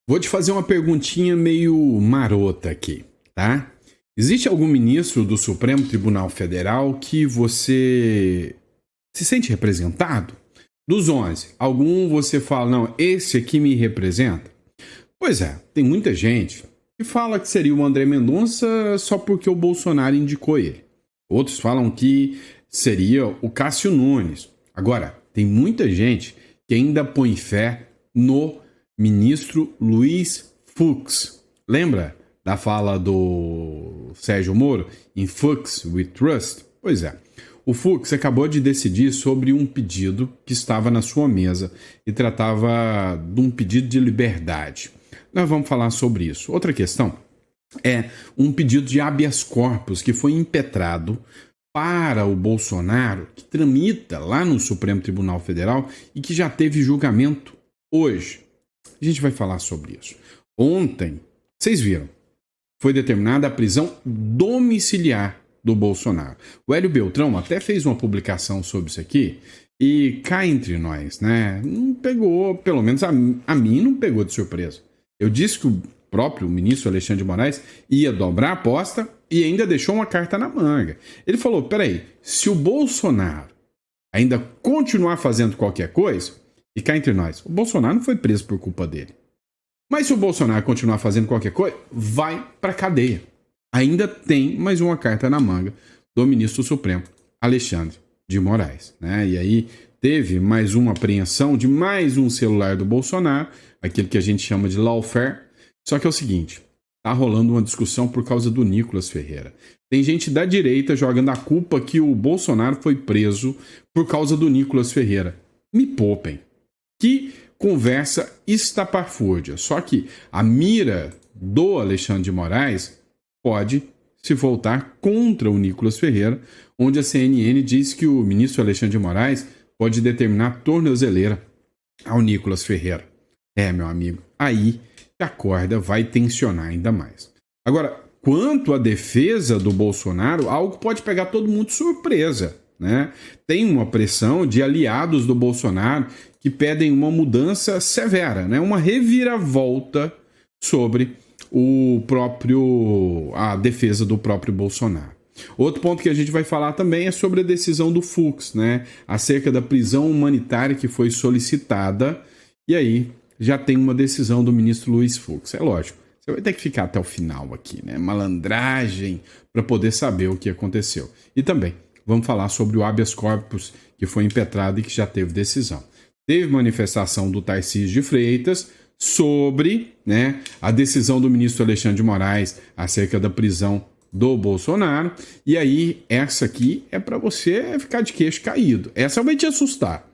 Vou te fazer uma perguntinha meio marota aqui, tá? Existe algum ministro do Supremo Tribunal Federal que você se sente representado? Dos 11, algum você fala, não, esse aqui me representa? Pois é, tem muita gente que fala que seria o André Mendonça só porque o Bolsonaro indicou ele. Outros falam que seria o Cássio Nunes. Agora, tem muita gente que ainda põe fé no ministro Luiz Fux. Lembra da fala do Sérgio Moro em Fux We Trust? Pois é. O Fux acabou de decidir sobre um pedido que estava na sua mesa e tratava de um pedido de liberdade. Nós vamos falar sobre isso. Outra questão é um pedido de habeas corpus que foi impetrado para o Bolsonaro, que tramita lá no Supremo Tribunal Federal e que já teve julgamento hoje. A gente vai falar sobre isso. Ontem, vocês viram, foi determinada a prisão domiciliar do Bolsonaro. O Hélio Beltrão até fez uma publicação sobre isso aqui e cá entre nós, né? Não pegou, pelo menos a mim não pegou de surpresa. Eu disse que o próprio ministro Alexandre de Moraes ia dobrar a aposta e ainda deixou uma carta na manga. Ele falou, peraí, se o Bolsonaro ainda continuar fazendo qualquer coisa, e cá entre nós, o Bolsonaro não foi preso por culpa dele. Mas se o Bolsonaro continuar fazendo qualquer coisa, vai pra cadeia. Ainda tem mais uma carta na manga do ministro Supremo, Alexandre de Moraes, né? E aí teve mais uma apreensão de mais um celular do Bolsonaro, aquele que a gente chama de lawfare. Só que é o seguinte, tá rolando uma discussão por causa do Nicolas Ferreira. Tem gente da direita jogando a culpa que o Bolsonaro foi preso por causa do Nicolas Ferreira. Me poupem. Que conversa estapafúrdia. Só que a mira do Alexandre de Moraes pode se voltar contra o Nicolas Ferreira, onde a CNN diz que o ministro Alexandre de Moraes pode determinar tornozeleira ao Nicolas Ferreira. É, meu amigo, aí a corda vai tensionar ainda mais. Agora, quanto à defesa do Bolsonaro, algo pode pegar todo mundo de surpresa, né? Tem uma pressão de aliados do Bolsonaro que pedem uma mudança severa, né? Uma reviravolta sobre a defesa do próprio Bolsonaro. Outro ponto que a gente vai falar também é sobre a decisão do Fux, né? Acerca da prisão humanitária que foi solicitada. E aí já tem uma decisão do ministro Luiz Fux. É lógico, você vai ter que ficar até o final aqui, né? Malandragem para poder saber o que aconteceu. E também vamos falar sobre o habeas corpus que foi impetrado e que já teve decisão. Teve manifestação do Tarcísio de Freitas sobre, né, a decisão do ministro Alexandre de Moraes acerca da prisão do Bolsonaro. E aí, essa aqui é para você ficar de queixo caído. Essa vai te assustar.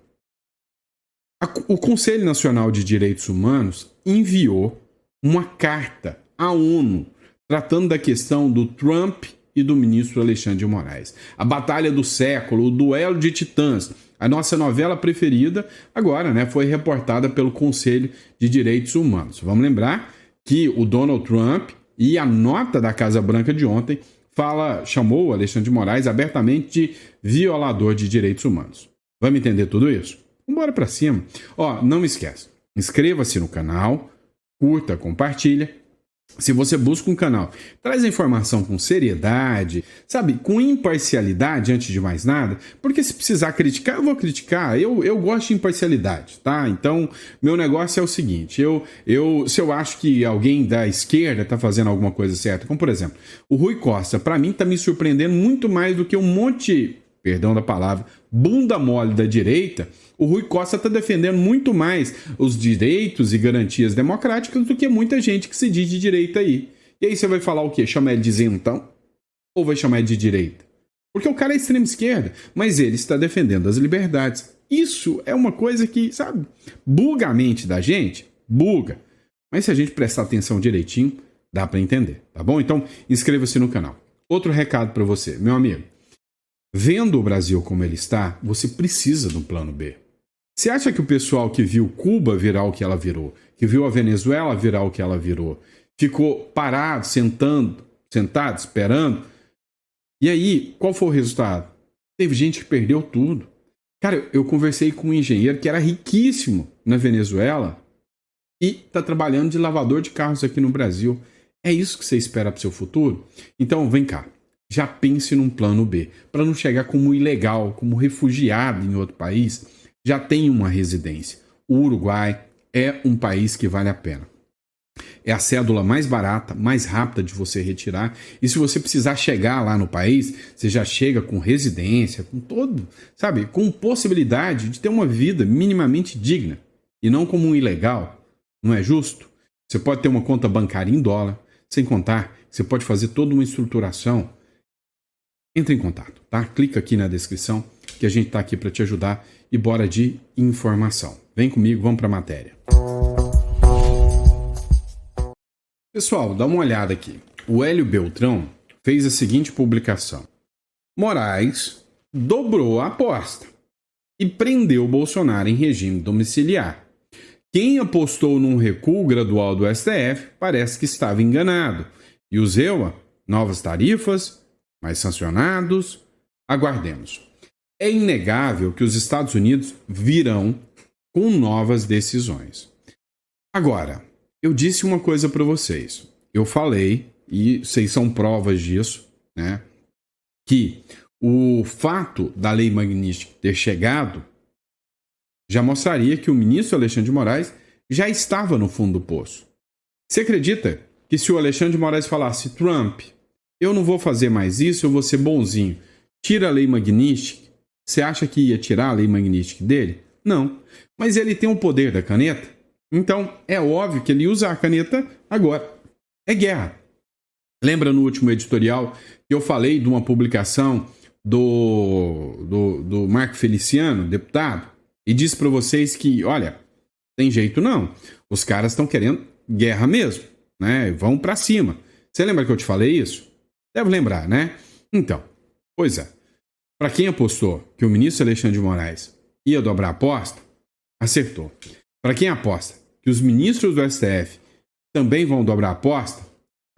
O Conselho Nacional de Direitos Humanos enviou uma carta à ONU tratando da questão do Trump e do ministro Alexandre de Moraes. A batalha do século, o duelo de titãs, a nossa novela preferida, agora, né, foi reportada pelo Conselho de Direitos Humanos. Vamos lembrar que o Donald Trump e a nota da Casa Branca de ontem chamou o Alexandre de Moraes abertamente de violador de direitos humanos. Vamos entender tudo isso? Bora pra cima. Ó, não me esquece, inscreva-se no canal, curta, compartilha. Se você busca um canal, traz a informação com seriedade, sabe, com imparcialidade antes de mais nada, porque se precisar criticar, eu vou criticar, eu gosto de imparcialidade, tá? Então, meu negócio é o seguinte, se eu acho que alguém da esquerda tá fazendo alguma coisa certa, como por exemplo, o Rui Costa, pra mim tá me surpreendendo muito mais do que um monte, perdão da palavra, bunda mole da direita. O Rui Costa está defendendo muito mais os direitos e garantias democráticas do que muita gente que se diz de direita aí. E aí você vai falar o quê? Chamar ele de isentão? Ou vai chamar ele de direita? Porque o cara é extrema esquerda, mas ele está defendendo as liberdades. Isso é uma coisa que, sabe, buga a mente da gente? Buga. Mas se a gente prestar atenção direitinho, dá para entender, tá bom? Então, inscreva-se no canal. Outro recado para você, meu amigo. Vendo o Brasil como ele está, você precisa de um plano B. Você acha que o pessoal que viu Cuba virar o que ela virou, que viu a Venezuela virar o que ela virou, ficou parado, sentado, esperando? E aí, qual foi o resultado? Teve gente que perdeu tudo. Cara, eu conversei com um engenheiro que era riquíssimo na Venezuela e está trabalhando de lavador de carros aqui no Brasil. É isso que você espera para o seu futuro? Então, vem cá. Já pense num plano B. Para não chegar como ilegal, como refugiado em outro país, já tem uma residência. O Uruguai é um país que vale a pena. É a cédula mais barata, mais rápida de você retirar. E se você precisar chegar lá no país, você já chega com residência, com todo, sabe? Com possibilidade de ter uma vida minimamente digna. E não como um ilegal. Não é justo? Você pode ter uma conta bancária em dólar, sem contar que você pode fazer toda uma estruturação. Entre em contato, tá? Clica aqui na descrição que a gente está aqui para te ajudar e bora de informação. Vem comigo, vamos para a matéria. Pessoal, dá uma olhada aqui. O Hélio Beltrão fez a seguinte publicação. Moraes dobrou a aposta e prendeu Bolsonaro em regime domiciliar. Quem apostou num recuo gradual do STF parece que estava enganado. E o Zewa, novas tarifas, mais sancionados, aguardemos. É inegável que os Estados Unidos virão com novas decisões. Agora, eu disse uma coisa para vocês. Eu falei, e vocês são provas disso, né? Que o fato da Lei Magnífica ter chegado já mostraria que o ministro Alexandre de Moraes já estava no fundo do poço. Você acredita que se o Alexandre de Moraes falasse, Trump, eu não vou fazer mais isso, eu vou ser bonzinho, tira a Lei Magnífica, você acha que ia tirar a Lei Magnífica dele? Não. Mas ele tem o poder da caneta. Então, é óbvio que ele usa a caneta agora. É guerra. Lembra no último editorial que eu falei de uma publicação do Marco Feliciano, deputado, e disse para vocês que, olha, tem jeito não. Os caras estão querendo guerra mesmo, né? Vão para cima. Você lembra que eu te falei isso? Deve lembrar, né? Então, pois é. Para quem apostou que o ministro Alexandre de Moraes ia dobrar a aposta, acertou. Para quem aposta que os ministros do STF também vão dobrar a aposta,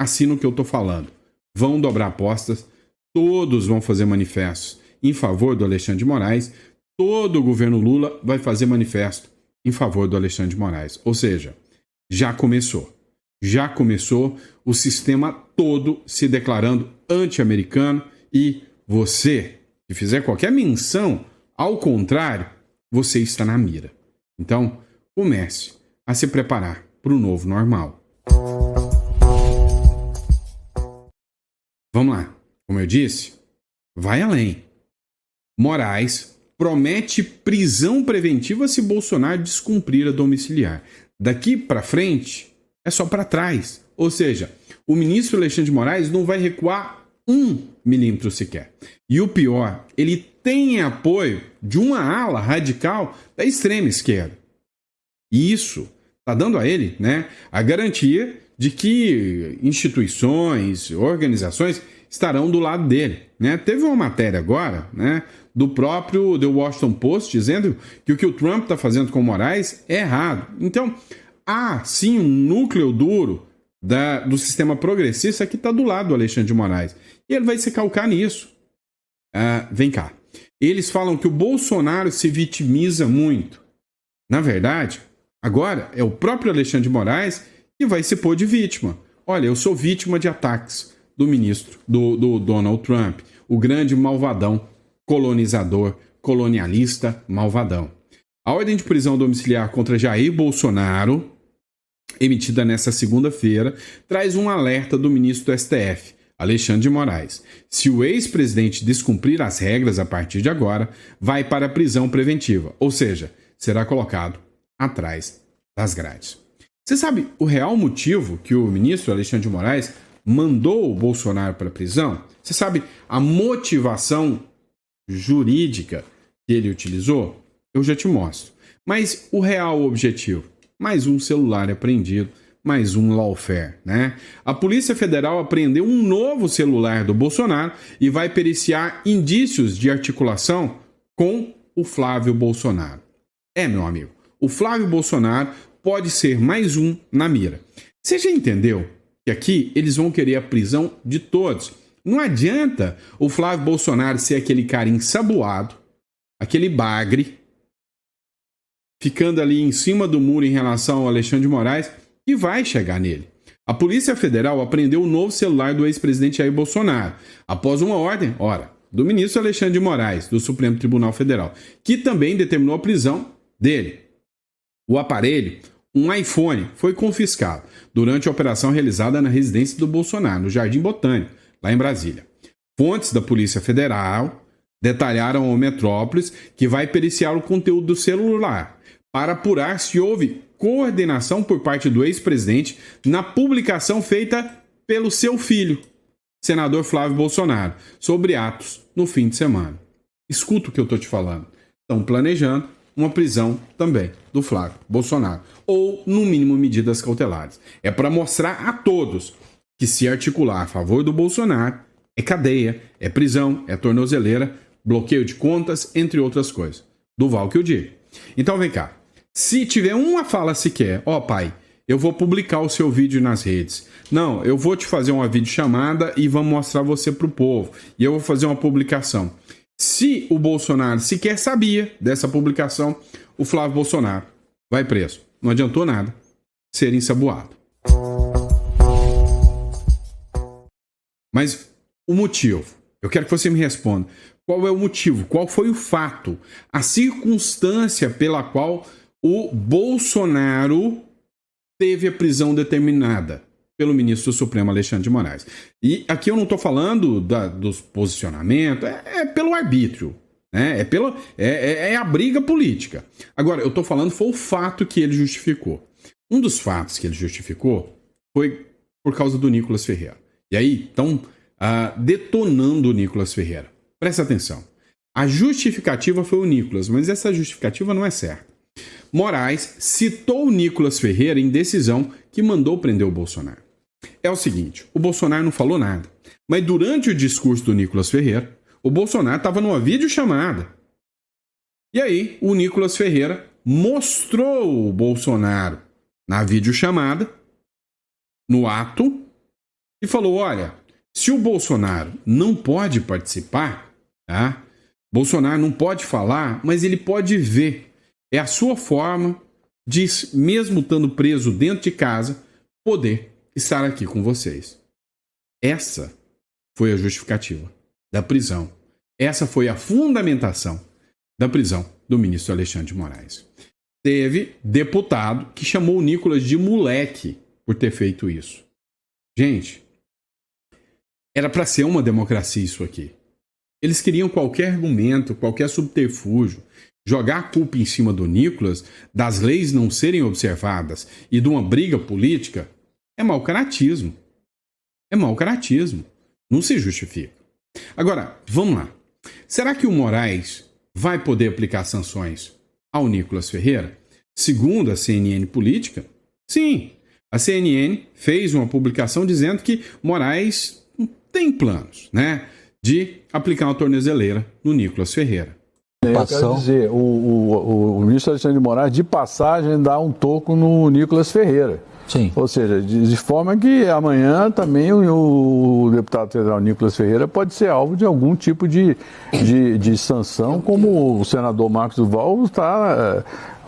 assina o que eu estou falando. Vão dobrar apostas, todos vão fazer manifestos em favor do Alexandre de Moraes, todo o governo Lula vai fazer manifesto em favor do Alexandre de Moraes. Ou seja, já começou. Já começou o sistema todo se declarando anti-americano e você, se fizer qualquer menção ao contrário, você está na mira. Então, comece a se preparar para o novo normal. Vamos lá. Como eu disse, vai além. Moraes promete prisão preventiva se Bolsonaro descumprir a domiciliar. Daqui para frente, é só para trás. Ou seja, o ministro Alexandre de Moraes não vai recuar 1 milímetro sequer. E o pior, ele tem apoio de uma ala radical da extrema esquerda. E isso está dando a ele, né, a garantia de que instituições, organizações estarão do lado dele. Né? Teve uma matéria agora, né, do próprio The Washington Post dizendo que o Trump está fazendo com o Moraes é errado. Então, há sim um núcleo duro do sistema progressista que está do lado do Alexandre de Moraes. E ele vai se calcar nisso. Vem cá. Eles falam que o Bolsonaro se vitimiza muito. Na verdade, agora é o próprio Alexandre de Moraes que vai se pôr de vítima. Olha, eu sou vítima de ataques do ministro, do Donald Trump, o grande malvadão, colonizador, colonialista, malvadão. A ordem de prisão domiciliar contra Jair Bolsonaro, emitida nesta segunda-feira, traz um alerta do ministro do STF, Alexandre de Moraes. Se o ex-presidente descumprir as regras a partir de agora, vai para a prisão preventiva, ou seja, será colocado atrás das grades. Você sabe o real motivo que o ministro Alexandre de Moraes mandou o Bolsonaro para a prisão? Você sabe a motivação jurídica que ele utilizou? Eu já te mostro. Mas o real objetivo? Mais um celular apreendido, mais um lawfare, né? A Polícia Federal apreendeu um novo celular do Bolsonaro e vai periciar indícios de articulação com o Flávio Bolsonaro. Meu amigo, o Flávio Bolsonaro pode ser mais um na mira. Você já entendeu que aqui eles vão querer a prisão de todos? Não adianta o Flávio Bolsonaro ser aquele cara ensaboado, aquele bagre, ficando ali em cima do muro em relação ao Alexandre de Moraes, que vai chegar nele. A Polícia Federal apreendeu o novo celular do ex-presidente Jair Bolsonaro, após uma ordem, do ministro Alexandre de Moraes, do Supremo Tribunal Federal, que também determinou a prisão dele. O aparelho, um iPhone, foi confiscado durante a operação realizada na residência do Bolsonaro, no Jardim Botânico, lá em Brasília. Fontes da Polícia Federal detalharam ao Metrópolis que vai periciar o conteúdo do celular para apurar se houve coordenação por parte do ex-presidente na publicação feita pelo seu filho, senador Flávio Bolsonaro, sobre atos no fim de semana. Escuta o que eu estou te falando. Estão planejando uma prisão também do Flávio Bolsonaro, ou, no mínimo, medidas cautelares. É para mostrar a todos que se articular a favor do Bolsonaro é cadeia, é prisão, é tornozeleira, bloqueio de contas, entre outras coisas. Duval que eu digo. Então vem cá. Se tiver uma fala sequer, pai, eu vou publicar o seu vídeo nas redes. Não, eu vou te fazer uma videochamada e vamos mostrar você pro povo. E eu vou fazer uma publicação. Se o Bolsonaro sequer sabia dessa publicação, o Flávio Bolsonaro vai preso. Não adiantou nada ser ensaboado. Mas o motivo, eu quero que você me responda. Qual é o motivo? Qual foi o fato? A circunstância pela qual o Bolsonaro teve a prisão determinada pelo ministro do Supremo Alexandre de Moraes. E aqui eu não estou falando dos posicionamentos, é pelo arbítrio, né? É a briga política. Agora, eu estou falando foi o fato que ele justificou. Um dos fatos que ele justificou foi por causa do Nicolas Ferreira. E aí, estão detonando o Nicolas Ferreira. Presta atenção. A justificativa foi o Nicolas, mas essa justificativa não é certa. Moraes citou o Nicolas Ferreira em decisão que mandou prender o Bolsonaro. É o seguinte, o Bolsonaro não falou nada, mas durante o discurso do Nicolas Ferreira, o Bolsonaro estava numa videochamada. E aí, o Nicolas Ferreira mostrou o Bolsonaro na videochamada, no ato, e falou, olha, se o Bolsonaro não pode participar, tá? Bolsonaro não pode falar, mas ele pode ver. É a sua forma de, mesmo estando preso dentro de casa, poder estar aqui com vocês. Essa foi a justificativa da prisão. Essa foi a fundamentação da prisão do ministro Alexandre de Moraes. Teve deputado que chamou o Nicolas de moleque por ter feito isso. Gente, era para ser uma democracia isso aqui. Eles queriam qualquer argumento, qualquer subterfúgio, jogar a culpa em cima do Nicolas, das leis não serem observadas e de uma briga política, é mau caratismo. É mau caratismo. Não se justifica. Agora, vamos lá. Será que o Moraes vai poder aplicar sanções ao Nicolas Ferreira? Segundo a CNN Política, sim. A CNN fez uma publicação dizendo que Moraes tem planos, né, de aplicar uma tornozeleira no Nicolas Ferreira. Eu quero dizer, o ministro Alexandre de Moraes, de passagem, dá um toco no Nicolas Ferreira. Sim. Ou seja, de forma que amanhã também o deputado federal Nicolas Ferreira pode ser alvo de algum tipo de sanção, como o senador Marcos Duval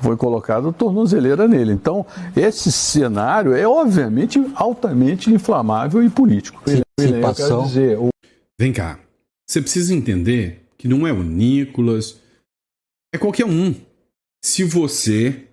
foi colocado tornozeleira nele. Então, esse cenário é, obviamente, altamente inflamável e político. Eu quero dizer, Vem cá, você precisa entender que não é o Nicolas, é qualquer um. Se você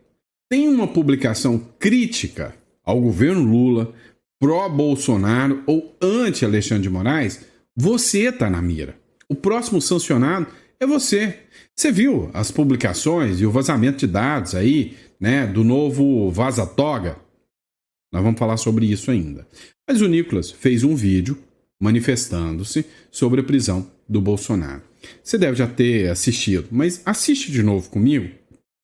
tem uma publicação crítica ao governo Lula, pró-Bolsonaro ou anti-Alexandre de Moraes, você está na mira. O próximo sancionado é você. Você viu as publicações e o vazamento de dados aí, né, do novo Vaza-Toga? Nós vamos falar sobre isso ainda. Mas o Nicolas fez um vídeo manifestando-se sobre a prisão do Bolsonaro. Você deve já ter assistido, mas assiste de novo comigo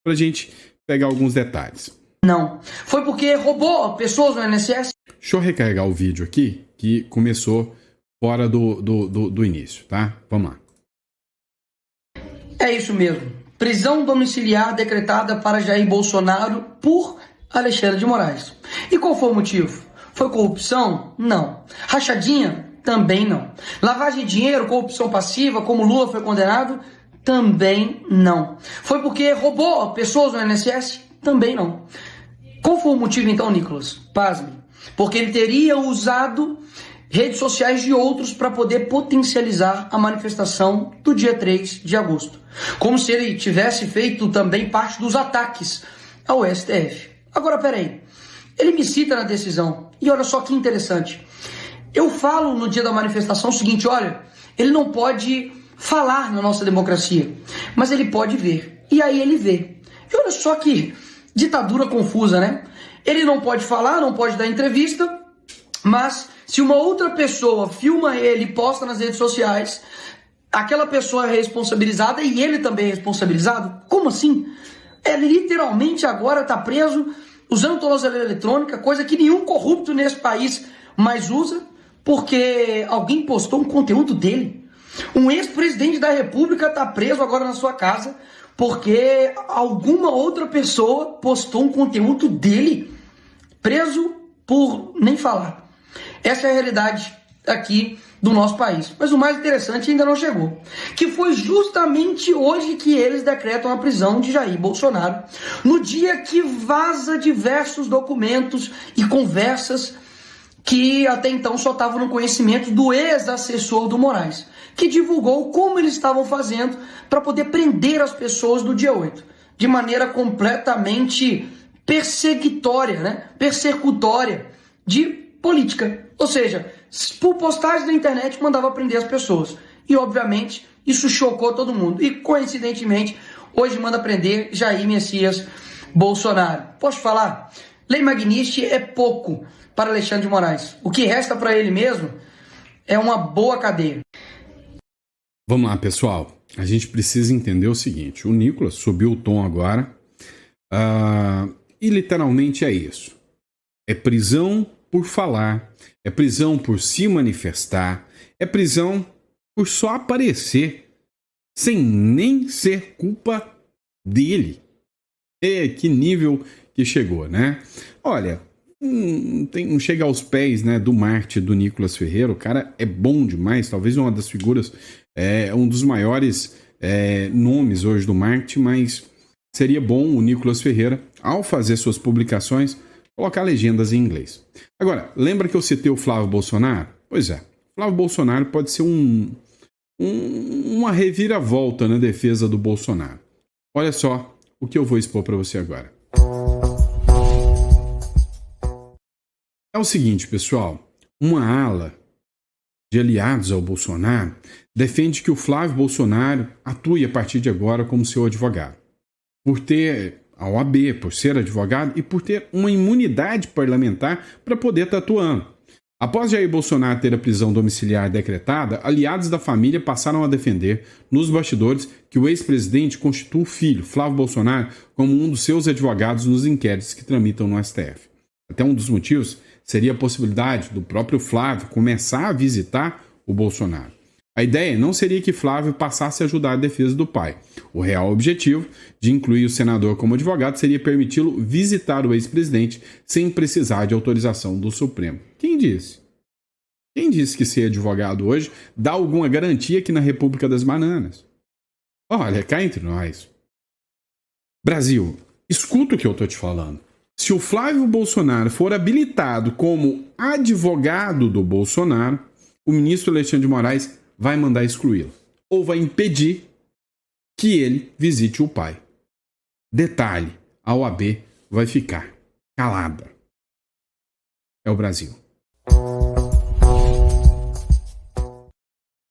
pra gente pegar alguns detalhes. Não. Foi porque roubou pessoas no INSS? Deixa eu recarregar o vídeo aqui, que começou fora do início, tá? Vamos lá. É isso mesmo. Prisão domiciliar decretada para Jair Bolsonaro por Alexandre de Moraes. E qual foi o motivo? Foi corrupção? Não. Rachadinha? Também não. Lavagem de dinheiro, corrupção passiva, como Lula foi condenado? Também não. Foi porque roubou pessoas no INSS? Também não. Qual foi o motivo então, Nicolas? Pasme. Porque ele teria usado redes sociais de outros para poder potencializar a manifestação do dia 3 de agosto. Como se ele tivesse feito também parte dos ataques ao STF. Agora, peraí. Ele me cita na decisão. E olha só que interessante. Eu falo no dia da manifestação o seguinte, olha, ele não pode falar na nossa democracia, mas ele pode ver. E aí ele vê. E olha só que ditadura confusa, né? Ele não pode falar, não pode dar entrevista, mas se uma outra pessoa filma ele e posta nas redes sociais, aquela pessoa é responsabilizada e ele também é responsabilizado? Como assim? Ele literalmente agora está preso usando tornozeleira eletrônica, coisa que nenhum corrupto nesse país mais usa, porque alguém postou um conteúdo dele. Um ex-presidente da República está preso agora na sua casa porque alguma outra pessoa postou um conteúdo dele, preso por nem falar. Essa é a realidade aqui do nosso país. Mas o mais interessante ainda não chegou, que foi justamente hoje que eles decretam a prisão de Jair Bolsonaro, no dia que vaza diversos documentos e conversas que até então só estavam no conhecimento do ex-assessor do Moraes, que divulgou como eles estavam fazendo para poder prender as pessoas do dia 8, de maneira completamente perseguitória, né? Persecutória de política. Ou seja, por postagem na internet mandava prender as pessoas. E obviamente isso chocou todo mundo. E coincidentemente, hoje manda prender Jair Messias Bolsonaro. Posso falar? Lei Magnitsky é pouco para Alexandre de Moraes. O que resta para ele mesmo é uma boa cadeia. Vamos lá, pessoal. A gente precisa entender o seguinte. O Nicolas subiu o tom agora. E literalmente é isso. É prisão por falar. É prisão por se manifestar. É prisão por só aparecer. Sem nem ser culpa dele. Que nível que chegou, né? Olha, não chega aos pés, né, do marketing do Nicolas Ferreira. O cara é bom demais. Talvez uma das figuras... um dos maiores nomes hoje do marketing, mas seria bom o Nicolas Ferreira, ao fazer suas publicações, colocar legendas em inglês. Agora, lembra que eu citei o Flávio Bolsonaro? Pois é, Flávio Bolsonaro pode ser uma reviravolta na defesa do Bolsonaro. Olha só o que eu vou expor para você agora. É o seguinte, pessoal, uma ala de aliados ao Bolsonaro defende que o Flávio Bolsonaro atue a partir de agora como seu advogado. Por ter a OAB, por ser advogado e por ter uma imunidade parlamentar para poder estar atuando. Após Jair Bolsonaro ter a prisão domiciliar decretada, aliados da família passaram a defender, nos bastidores, que o ex-presidente constitua o filho, Flávio Bolsonaro, como um dos seus advogados nos inquéritos que tramitam no STF. Até um dos motivos seria a possibilidade do próprio Flávio começar a visitar o Bolsonaro. A ideia não seria que Flávio passasse a ajudar a defesa do pai. O real objetivo de incluir o senador como advogado seria permiti-lo visitar o ex-presidente sem precisar de autorização do Supremo. Quem disse? Quem disse que ser advogado hoje dá alguma garantia aqui na República das Bananas? Olha, cá entre nós. Brasil, escuta o que eu estou te falando. Se o Flávio Bolsonaro for habilitado como advogado do Bolsonaro, o ministro Alexandre de Moraes vai mandar excluí-lo. Ou vai impedir que ele visite o pai. Detalhe, a OAB vai ficar calada. É o Brasil.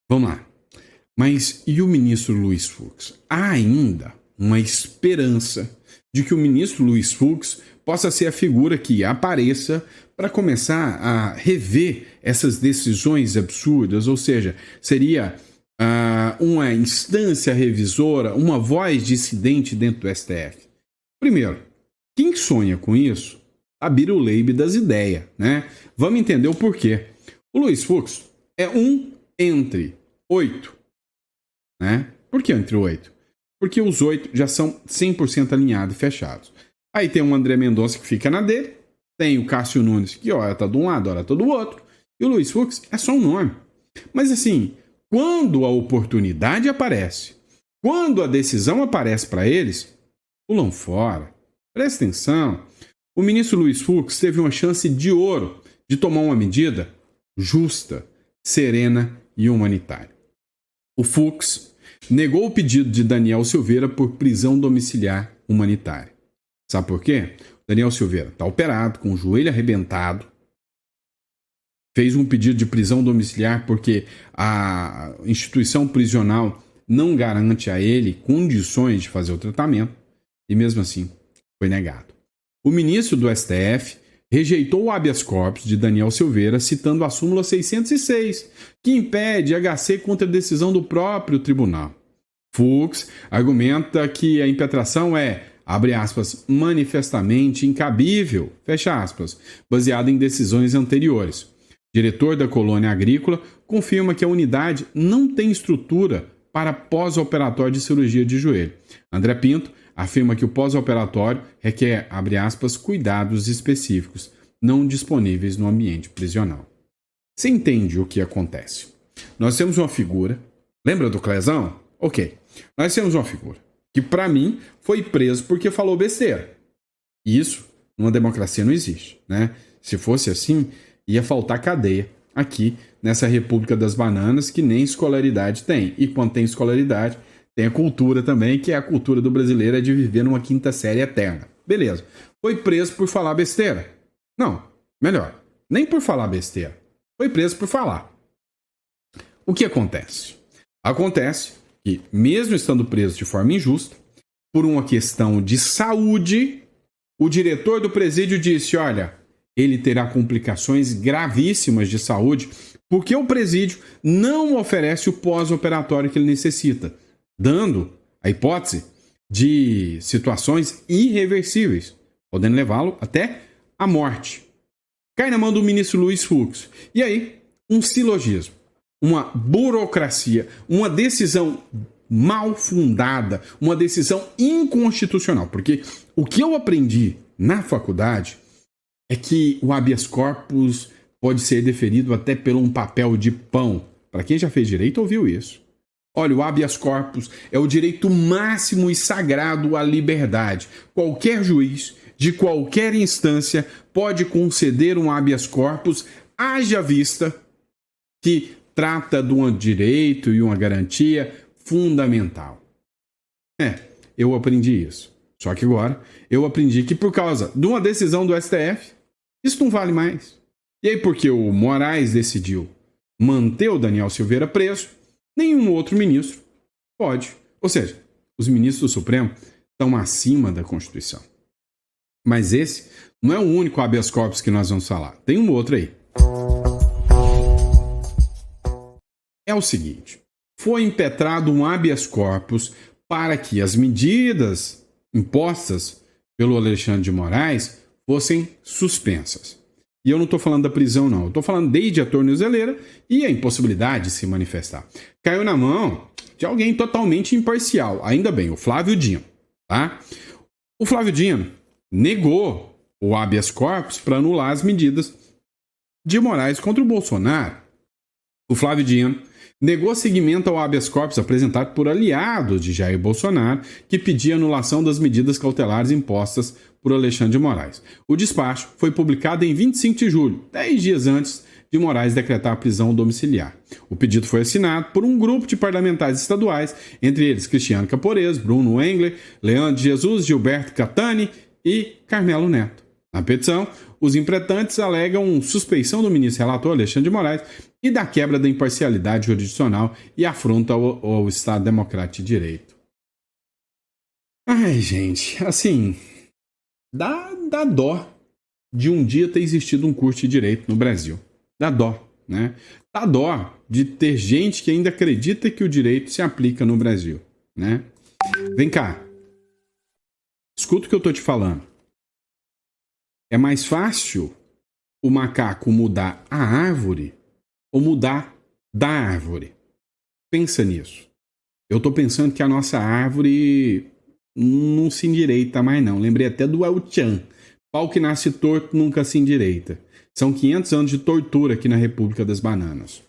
Vamos lá. Mas e o ministro Luiz Fux? Há ainda uma esperança de que o ministro Luiz Fux possa ser a figura que apareça para começar a rever essas decisões absurdas, ou seja, seria uma instância revisora, uma voz dissidente dentro do STF. Primeiro, quem sonha com isso, a biruleibe das ideias, né? Vamos entender o porquê. O Luiz Fux é um entre 8, né? Por que entre 8? Porque os 8 já são 100% alinhados e fechados. Aí tem o André Mendonça que fica na dele, tem o Cássio Nunes que ora tá de um lado, ora tá do outro, e o Luiz Fux é só um nome. Mas assim, quando a oportunidade aparece, Quando a decisão aparece para eles, pulam fora. Presta atenção. O ministro Luiz Fux teve uma chance de ouro de tomar uma medida justa, serena e humanitária. O Fux negou o pedido de Daniel Silveira por prisão domiciliar humanitária. Sabe por quê? Daniel Silveira está operado, com o joelho arrebentado, fez um pedido de prisão domiciliar porque a instituição prisional não garante a ele condições de fazer o tratamento e mesmo assim foi negado. O ministro do STF rejeitou o habeas corpus de Daniel Silveira, citando a súmula 606, que impede HC contra a decisão do próprio tribunal. Fux argumenta que a impetração é, abre aspas, manifestamente incabível, fecha aspas, baseada em decisões anteriores. Diretor da colônia agrícola confirma que a unidade não tem estrutura para pós-operatório de cirurgia de joelho. André Pinto afirma que o pós-operatório requer, abre aspas, cuidados específicos, não disponíveis no ambiente prisional. Você entende o que acontece? Nós temos uma figura, lembra do Clezão? Ok. Nós temos uma figura que, para mim, foi preso porque falou besteira. Isso, numa democracia, não existe, né? Se fosse assim, ia faltar cadeia aqui nessa República das Bananas, que nem escolaridade tem. E quando tem escolaridade, tem a cultura também, que é a cultura do brasileiro, é de viver numa quinta série eterna. Beleza. Foi preso por falar besteira? Não. Melhor. Nem por falar besteira. Foi preso por falar. O que acontece? Acontece que, mesmo estando preso de forma injusta, por uma questão de saúde, o diretor do presídio disse, olha, ele terá complicações gravíssimas de saúde porque o presídio não oferece o pós-operatório que ele necessita, dando a hipótese de situações irreversíveis, podendo levá-lo até à morte. Cai na mão do ministro Luiz Fux. E aí, um silogismo, uma burocracia, uma decisão mal fundada, uma decisão inconstitucional. Porque o que eu aprendi na faculdade é que o habeas corpus pode ser deferido até por um papel de pão. Para quem já fez direito, ouviu isso. Olha, o habeas corpus é o direito máximo e sagrado à liberdade. Qualquer juiz, de qualquer instância, pode conceder um habeas corpus, haja vista que trata de um direito e uma garantia fundamental. Eu aprendi isso. Só que agora eu aprendi que por causa de uma decisão do STF, isso não vale mais. E aí, porque o Moraes decidiu manter o Daniel Silveira preso, nenhum outro ministro pode. Ou seja, os ministros do Supremo estão acima da Constituição. Mas esse não é o único habeas corpus que nós vamos falar. Tem um outro aí. É o seguinte, foi impetrado um habeas corpus para que as medidas impostas pelo Alexandre de Moraes fossem suspensas. E eu não estou falando da prisão, não. Eu estou falando desde a tornozeleira e a impossibilidade de se manifestar. Caiu na mão de alguém totalmente imparcial. Ainda bem, o Flávio Dino. Tá? O Flávio Dino negou o habeas corpus para anular as medidas de Moraes contra o Bolsonaro. O Flávio Dino negou seguimento ao habeas corpus apresentado por aliados de Jair Bolsonaro, que pedia anulação das medidas cautelares impostas por Alexandre de Moraes. O despacho foi publicado em 25 de julho, 10 dias antes de Moraes decretar a prisão domiciliar. O pedido foi assinado por um grupo de parlamentares estaduais, entre eles Cristiano Caporez, Bruno Engler, Leandro Jesus, Gilberto Catani e Carmelo Neto. Na petição, os impetrantes alegam suspeição do ministro relator Alexandre de Moraes e da quebra da imparcialidade jurisdicional e afronta ao Estado Democrático de Direito. Ai, gente, assim, dá dó de um dia ter existido um curso de Direito no Brasil. Dá dó, né? Dá dó de ter gente que ainda acredita que o direito se aplica no Brasil, né? Vem cá, escuta o que eu tô te falando. É mais fácil o macaco mudar a árvore ou mudar da árvore? Pensa nisso. Eu tô pensando que a nossa árvore não se endireita mais não. Lembrei até do El Chan. Pau que nasce torto nunca se endireita. São 500 anos de tortura aqui na República das Bananas.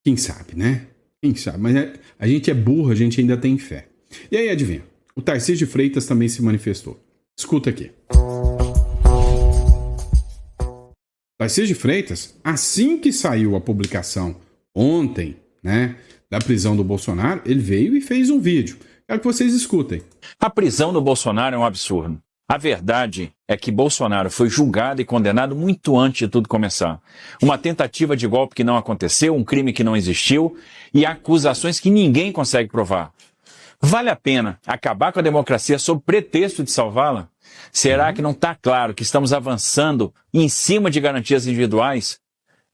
Quem sabe, né? Quem sabe? Mas a gente é burro, a gente ainda tem fé. E aí, adivinha? O Tarcísio de Freitas também se manifestou. Escuta aqui. Tarcísio de Freitas, assim que saiu a publicação ontem, né, da prisão do Bolsonaro, ele veio e fez um vídeo. Quero que vocês escutem. A prisão do Bolsonaro é um absurdo. A verdade é que Bolsonaro foi julgado e condenado muito antes de tudo começar. Uma tentativa de golpe que não aconteceu, um crime que não existiu e acusações que ninguém consegue provar. Vale a pena acabar com a democracia sob pretexto de salvá-la? Será que não está claro que estamos avançando em cima de garantias individuais?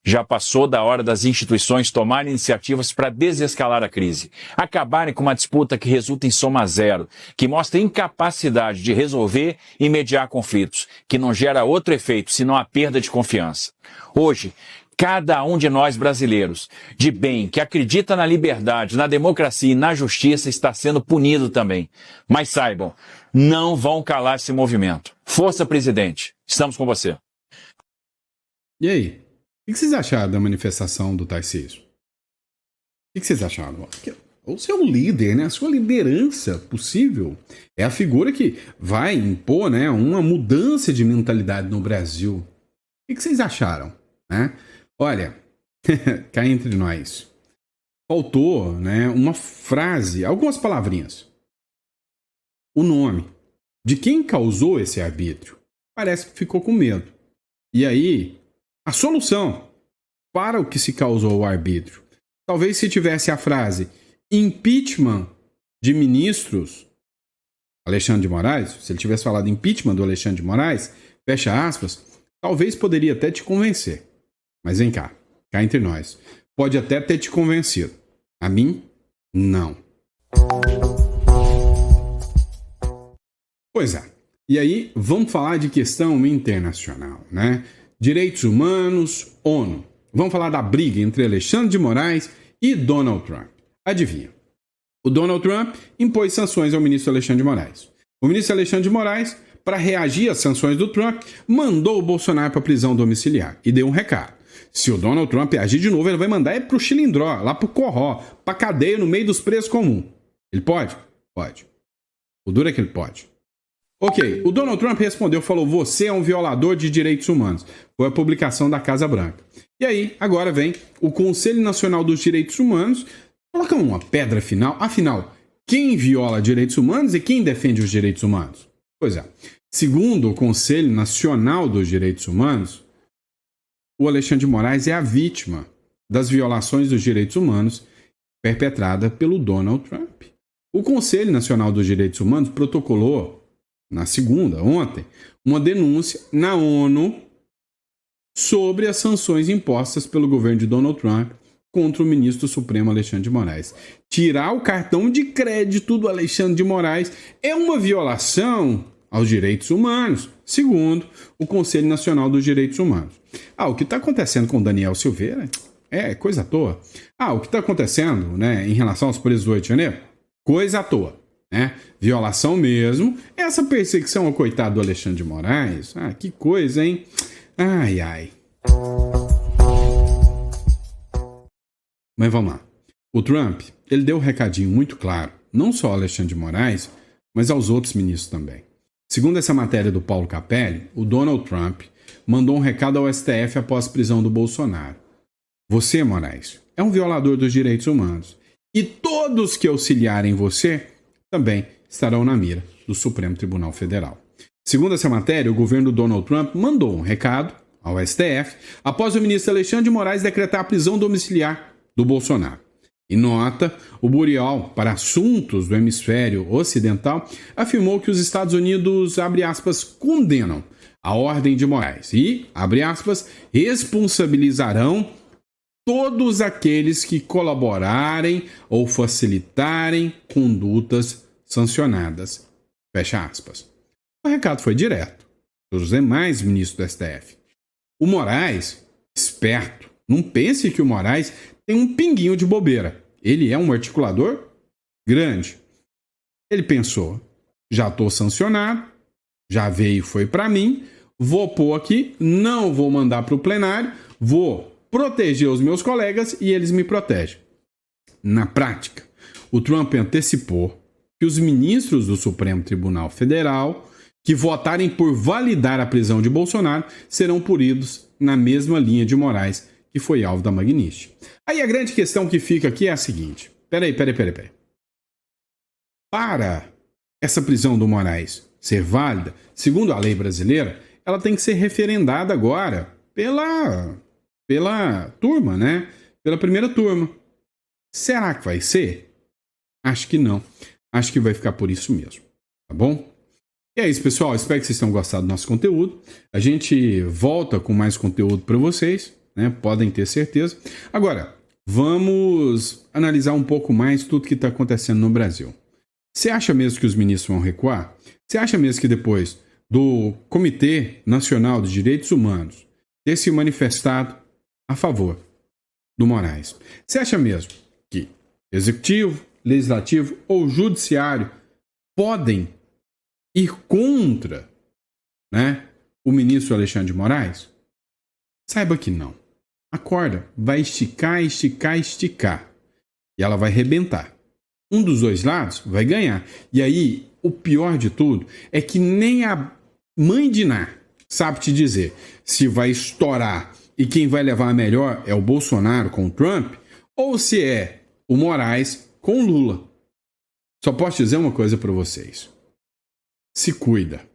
Já passou da hora das instituições tomarem iniciativas para desescalar a crise, acabarem com uma disputa que resulta em soma zero, que mostra incapacidade de resolver e mediar conflitos, que não gera outro efeito senão a perda de confiança. Hoje, cada um de nós brasileiros, de bem, que acredita na liberdade, na democracia e na justiça, está sendo punido também. Mas saibam, não vão calar esse movimento. Força, presidente. Estamos com você. E aí? O que vocês acharam da manifestação do Tarcísio? O que vocês acharam? Você é um líder, né? A sua liderança possível é a figura que vai impor, né, uma mudança de mentalidade no Brasil. O que vocês acharam? Né? Olha, cá entre nós, faltou, né, uma frase, algumas palavrinhas. O nome de quem causou esse arbítrio parece que ficou com medo. E aí, a solução para o que se causou o arbítrio. Talvez se tivesse a frase impeachment de ministros Alexandre de Moraes, se ele tivesse falado impeachment do Alexandre de Moraes, fecha aspas, talvez poderia até te convencer. Mas vem cá entre nós. Pode até ter te convencido. A mim, não. Pois é. E aí, vamos falar de questão internacional, né? Direitos humanos, ONU. Vamos falar da briga entre Alexandre de Moraes e Donald Trump. Adivinha? O Donald Trump impôs sanções ao ministro Alexandre de Moraes. O ministro Alexandre de Moraes, para reagir às sanções do Trump, mandou o Bolsonaro para prisão domiciliar e deu um recado. Se o Donald Trump agir de novo, ele vai mandar pro Chilindró, lá pro Corró, pra cadeia no meio dos presos comuns. Ele pode? Pode. O duro é que ele pode. Ok, o Donald Trump respondeu, falou, você é um violador de direitos humanos. Foi a publicação da Casa Branca. E aí, agora vem o Conselho Nacional dos Direitos Humanos, coloca uma pedra final. Afinal, quem viola direitos humanos e quem defende os direitos humanos? Pois é, segundo o Conselho Nacional dos Direitos Humanos, o Alexandre de Moraes é a vítima das violações dos direitos humanos perpetrada pelo Donald Trump. O Conselho Nacional dos Direitos Humanos protocolou na segunda, ontem, uma denúncia na ONU sobre as sanções impostas pelo governo de Donald Trump contra o ministro Supremo Alexandre de Moraes. Tirar o cartão de crédito do Alexandre de Moraes é uma violação aos direitos humanos, segundo o Conselho Nacional dos Direitos Humanos. O que está acontecendo com Daniel Silveira é coisa à toa. O que está acontecendo, né, em relação aos presos do 8 de janeiro? Coisa à toa. Né? Violação mesmo. Essa perseguição ao coitado do Alexandre de Moraes, que coisa, hein? Ai, ai. Mas vamos lá. O Trump, ele deu um recadinho muito claro, não só ao Alexandre de Moraes, mas aos outros ministros também. Segundo essa matéria do Paulo Capelli, o Donald Trump mandou um recado ao STF após a prisão do Bolsonaro. Você, Moraes, é um violador dos direitos humanos. E todos que auxiliarem você também estarão na mira do Supremo Tribunal Federal. Segundo essa matéria, o governo do Donald Trump mandou um recado ao STF após o ministro Alexandre de Moraes decretar a prisão domiciliar do Bolsonaro. Em nota, o Bureau para Assuntos do Hemisfério Ocidental afirmou que os Estados Unidos, abre aspas, condenam a ordem de Moraes e, abre aspas, responsabilizarão todos aqueles que colaborarem ou facilitarem condutas sancionadas. Fecha aspas. O recado foi direto dos demais ministros do STF. O Moraes, esperto, não pense que o Moraes tem um pinguinho de bobeira. Ele é um articulador grande. Ele pensou, já estou sancionado, já veio e foi para mim, vou pôr aqui, não vou mandar para o plenário, vou proteger os meus colegas e eles me protegem. Na prática, o Trump antecipou que os ministros do Supremo Tribunal Federal que votarem por validar a prisão de Bolsonaro serão punidos na mesma linha de Moraes que foi alvo da Magnitsky. Aí a grande questão que fica aqui é a seguinte. Peraí. Para essa prisão do Moraes ser válida, segundo a lei brasileira, ela tem que ser referendada agora pela turma, né? Pela primeira turma. Será que vai ser? Acho que não. Acho que vai ficar por isso mesmo. Tá bom? E é isso, pessoal. Espero que vocês tenham gostado do nosso conteúdo. A gente volta com mais conteúdo para vocês, né? Podem ter certeza. Agora, vamos analisar um pouco mais tudo que está acontecendo no Brasil. Você acha mesmo que os ministros vão recuar? Você acha mesmo que depois do Comitê Nacional de Direitos Humanos ter se manifestado a favor do Moraes, você acha mesmo que Executivo, Legislativo ou Judiciário podem ir contra, né, o ministro Alexandre de Moraes? Saiba que não. A corda vai esticar. E ela vai arrebentar. Um dos dois lados vai ganhar. E aí, o pior de tudo é que nem a mãe de Ná sabe te dizer se vai estourar e quem vai levar a melhor é o Bolsonaro com o Trump ou se é o Moraes com o Lula. Só posso dizer uma coisa para vocês. Se cuida,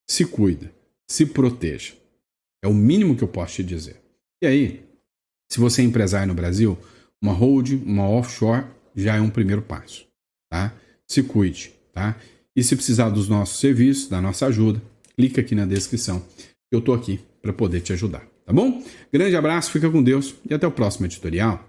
se proteja. É o mínimo que eu posso te dizer. E aí, se você é empresário no Brasil, uma holding, uma offshore já é um primeiro passo, tá? Se cuide, tá? E se precisar dos nossos serviços, da nossa ajuda, clica aqui na descrição. Eu tô aqui para poder te ajudar, tá bom? Grande abraço, fica com Deus e até o próximo editorial.